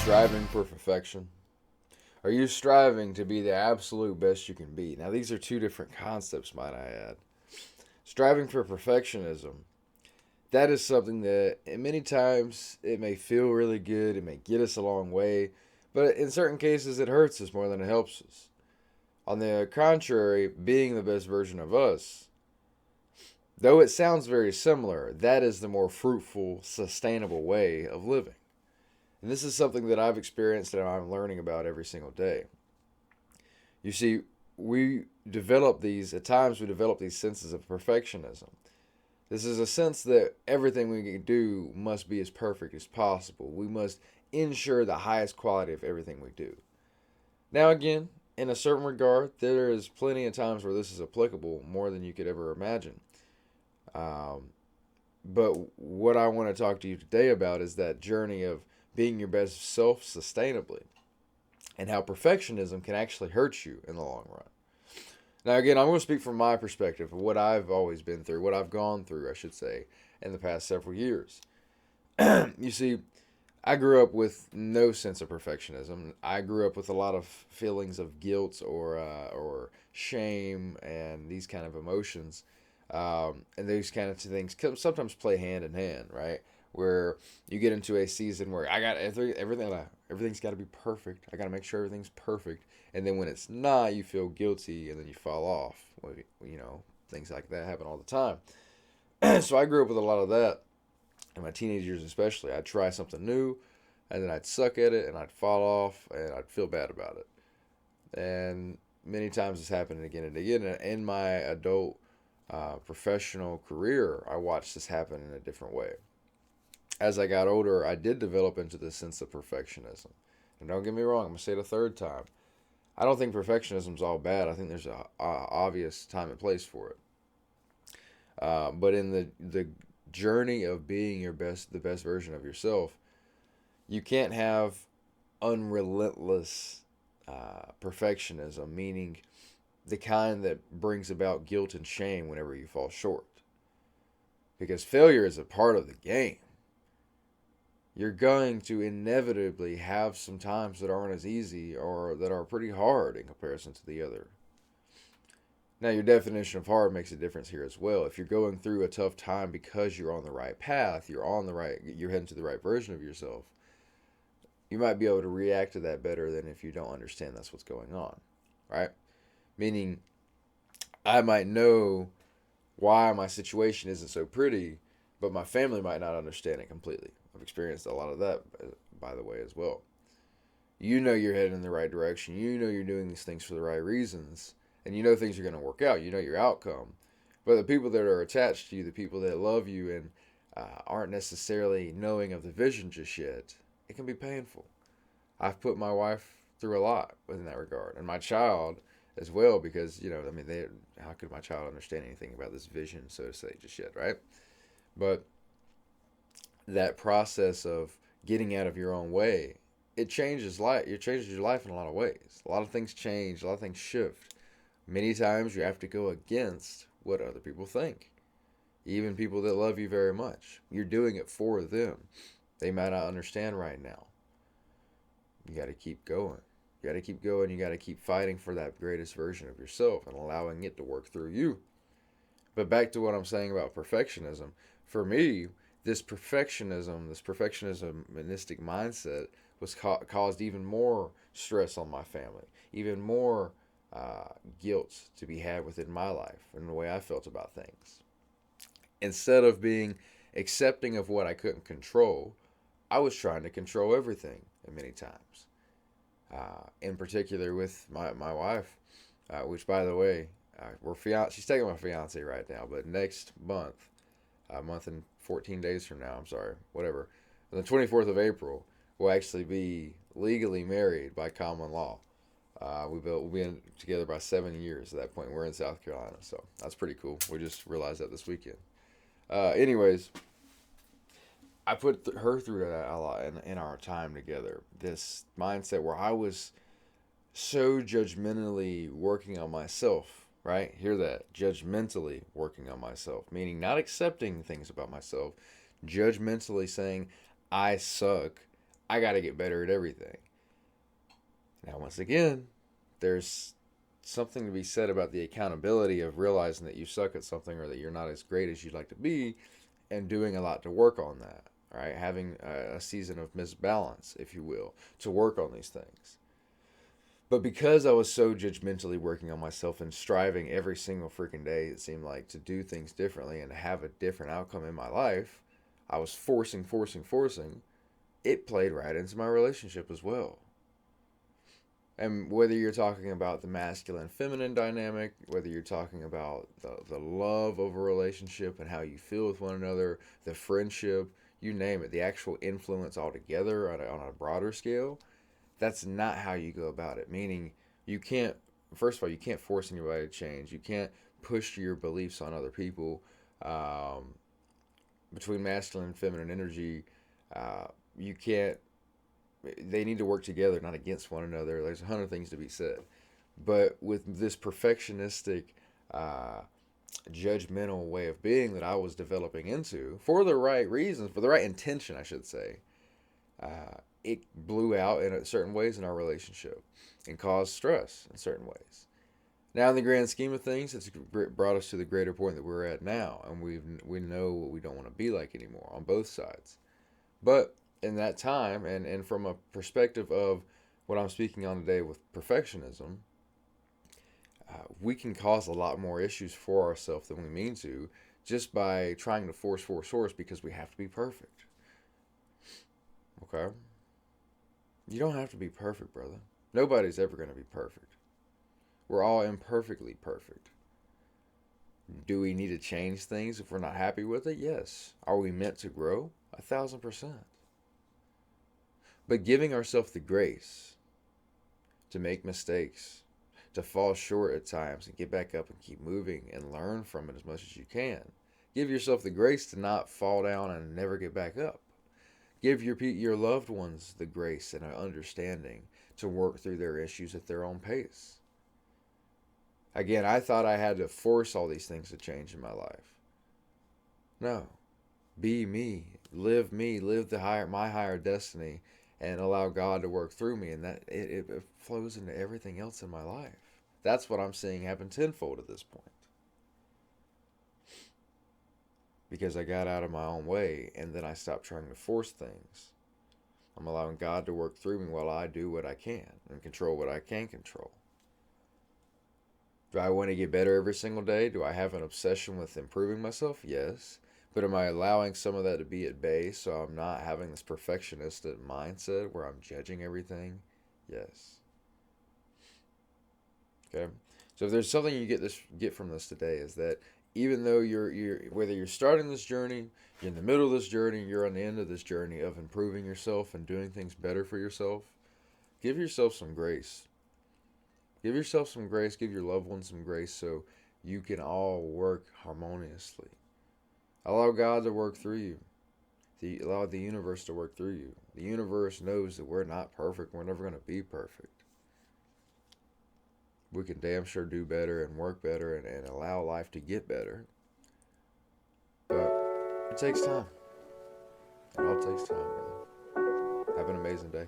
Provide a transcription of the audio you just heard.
striving for perfection? Are you striving to be the absolute best you can be? Now, these are two different concepts, might I add. Striving for perfectionism, that is something that many times it may feel really good, it may get us a long way, but in certain cases it hurts us more than it helps us. On the contrary, being the best version of us, though it sounds very similar, that is the more fruitful, sustainable way of living. And this is something that I've experienced and I'm learning about every single day. You see, at times we develop these senses of perfectionism. This is a sense that everything we do must be as perfect as possible. We must ensure the highest quality of everything we do. Now, again, in a certain regard, there is plenty of times where this is applicable more than you could ever imagine. Um, but what I want to talk to you today about is that journey of being your best self sustainably and how perfectionism can actually hurt you in the long run. Now, again, I'm going to speak from my perspective of what I've always been through, what I've gone through, I should say, in the past several years. You see, I grew up with no sense of perfectionism. I grew up with a lot of feelings of guilt or shame and these kind of emotions. And those kind of things sometimes play hand in hand, right? Where you get into a season where I got everything's got to be perfect. I got to make sure everything's perfect, and then when it's not, you feel guilty, and then you fall off. Well, things like that happen all the time. So I grew up with a lot of that in my teenage years, especially. I'd try something new, and then I'd suck at it, and I'd fall off, and I'd feel bad about it. And many times it's happened again and again. In my adult professional career, I watched this happen in a different way. As I got older, I did develop into this sense of perfectionism. And don't get me wrong, I'm going to say it a third time. I don't think perfectionism is all bad. I think there's a obvious time and place for it. But in the journey of being the best version of yourself, you can't have unrelentless perfectionism, meaning the kind that brings about guilt and shame whenever you fall short. Because failure is a part of the game. You're going to inevitably have some times that aren't as easy or that are pretty hard in comparison to the other. Now, your definition of hard makes a difference here as well. If you're going through a tough time because you're on the right path, you're heading to the right version of yourself, you might be able to react to that better than if you don't understand that's what's going on, right? Meaning, I might know why my situation isn't so pretty, but my family might not understand it completely. I've experienced a lot of that, by the way, as well. You know you're heading in the right direction. You know you're doing these things for the right reasons. And you know things are going to work out. You know your outcome. But the people that are attached to you, the people that love you and aren't necessarily knowing of the vision just yet, it can be painful. I've put my wife through a lot in that regard. And my child as well, because, how could my child understand anything about this vision, so to say, just yet, right? But that process of getting out of your own way, it changes life. It changes your life in a lot of ways. A lot of things change. A lot of things shift. Many times you have to go against what other people think. Even people that love you very much. You're doing it for them. They might not understand right now. You got to keep going. You got to keep going. You got to keep fighting for that greatest version of yourself and allowing it to work through you. But back to what I'm saying about perfectionism. For me, this perfectionistic mindset was caused even more stress on my family, even more guilt to be had within my life and the way I felt about things. Instead of being accepting of what I couldn't control, I was trying to control everything many times. In particular with my wife, which, by the way, she's taking my fiance right now, but next month, a month and 14 days from now, I'm sorry, whatever, on the 24th of April, we'll actually be legally married by common law. We'll be together by 7 years at that point. We're in South Carolina, so that's pretty cool. We just realized that this weekend. Anyways, I put her through that a lot in our time together. This mindset where I was so judgmentally working on myself, right? Hear that. Judgmentally working on myself, meaning not accepting things about myself, judgmentally saying, I suck, I got to get better at everything. Now, once again, there's something to be said about the accountability of realizing that you suck at something or that you're not as great as you'd like to be, and doing a lot to work on that. Right, having a season of misbalance, if you will, to work on these things. But because I was so judgmentally working on myself and striving every single freaking day, it seemed like, to do things differently and have a different outcome in my life, I was forcing. It played right into my relationship as well. And whether you're talking about the masculine feminine dynamic, whether you're talking about the love of a relationship and how you feel with one another, the friendship, you name it, the actual influence altogether on a broader scale, that's not how you go about it. Meaning, you can't, first of all, you can't force anybody to change. You can't push your beliefs on other people. Um, Between masculine and feminine energy, you can't, they need to work together, not against one another. There's 100 things to be said. But with this perfectionistic, uh, judgmental way of being that I was developing into, for the right reasons, for the right intention, I should say, it blew out in certain ways in our relationship and caused stress in certain ways. Now, in the grand scheme of things, it's brought us to the greater point that we're at now, and we know what we don't want to be like anymore on both sides. But in that time, and from a perspective of what I'm speaking on today with perfectionism, we can cause a lot more issues for ourselves than we mean to, just by trying to force because we have to be perfect. Okay? You don't have to be perfect, brother. Nobody's ever going to be perfect. We're all imperfectly perfect. Do we need to change things if we're not happy with it? Yes. Are we meant to grow? 1,000%. But giving ourselves the grace to make mistakes, to fall short at times and get back up and keep moving and learn from it as much as you can. Give yourself the grace to not fall down and never get back up. Give your loved ones the grace and an understanding to work through their issues at their own pace. Again, I thought I had to force all these things to change in my life. No. Be me, live my higher destiny, and allow God to work through me, and that it flows into everything else in my life. That's what I'm seeing happen tenfold at this point. Because I got out of my own way, and then I stopped trying to force things. I'm allowing God to work through me while I do what I can and control what I can control. Do I want to get better every single day? Do I have an obsession with improving myself? Yes. But am I allowing some of that to be at bay so I'm not having this perfectionistic mindset where I'm judging everything? Yes. Okay. So if there's something you get from this today, is that even though you're whether you're starting this journey, you're in the middle of this journey, you're on the end of this journey of improving yourself and doing things better for yourself, give yourself some grace. Give yourself some grace, give your loved ones some grace so you can all work harmoniously. Allow God to work through you. Allow the universe to work through you. The universe knows that we're not perfect. We're never going to be perfect. We can damn sure do better and work better and allow life to get better. But it takes time. It all takes time, brother. Have an amazing day.